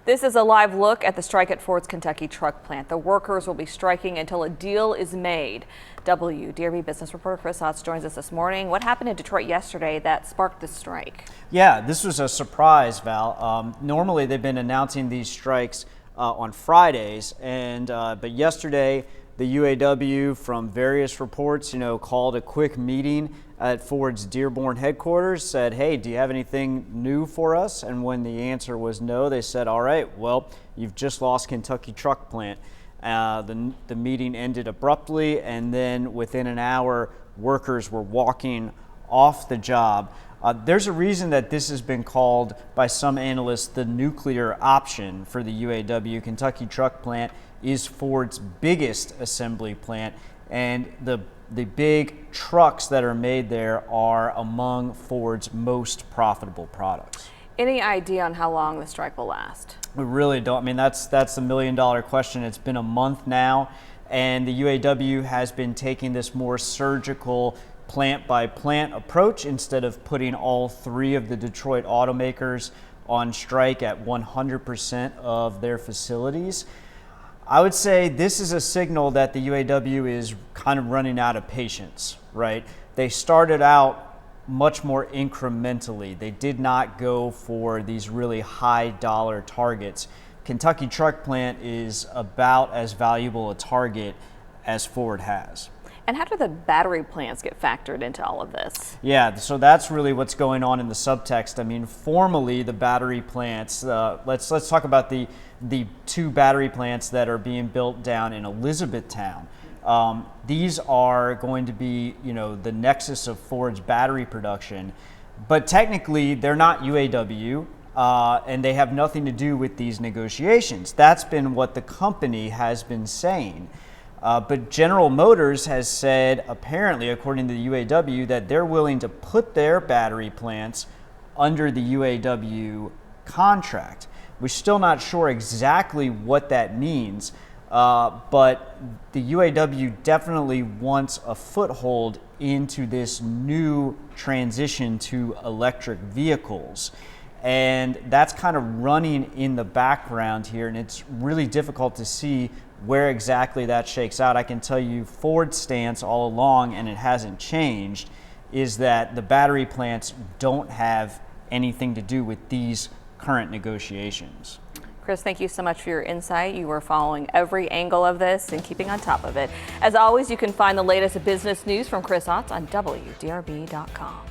This is a live look at the strike at Ford's Kentucky truck plant. The workers will be striking until a deal is made. WDRB business reporter Chris Otts joins us this morning. What happened in Detroit yesterday that sparked the strike? Yeah, this was a surprise, Val. Normally they've been announcing these strikes on Fridays, but yesterday the UAW, from various reports, called a quick meeting at Ford's Dearborn headquarters, said, hey, do you have anything new for us? And when the answer was no, they said, all right, well, you've just lost Kentucky truck plant. The meeting ended abruptly, and then within an hour, workers were walking off the job. There's a reason that this has been called by some analysts the nuclear option for the UAW. Kentucky truck plant is Ford's biggest assembly plant, and the big trucks that are made there are among Ford's most profitable products. Any idea on how long the strike will last? We really don't. I mean, that's the million-dollar question. It's been a month now, and the UAW has been taking this more surgical plant-by-plant approach instead of putting all three of the Detroit automakers on strike at 100% of their facilities. I would say this is a signal that the UAW is kind of running out of patience, right? They started out much more incrementally. They did not go for these really high dollar targets. Kentucky truck plant is about as valuable a target as Ford has. And how do the battery plants get factored into all of this? Yeah, so that's really what's going on in the subtext. I mean, formally, the battery plants, let's talk about the two battery plants that are being built down in Elizabethtown. These are going to be, the nexus of Ford's battery production, but technically they're not UAW, and they have nothing to do with these negotiations. That's been what the company has been saying. But General Motors has said, apparently, according to the UAW, that they're willing to put their battery plants under the UAW contract. We're still not sure exactly what that means, but the UAW definitely wants a foothold into this new transition to electric vehicles. And that's kind of running in the background here, and it's really difficult to see where exactly that shakes out. I can tell you Ford's stance all along, and it hasn't changed, is that the battery plants don't have anything to do with these current negotiations. Chris, thank you so much for your insight. You were following every angle of this and keeping on top of it. As always, you can find the latest business news from Chris Otts on WDRB.com.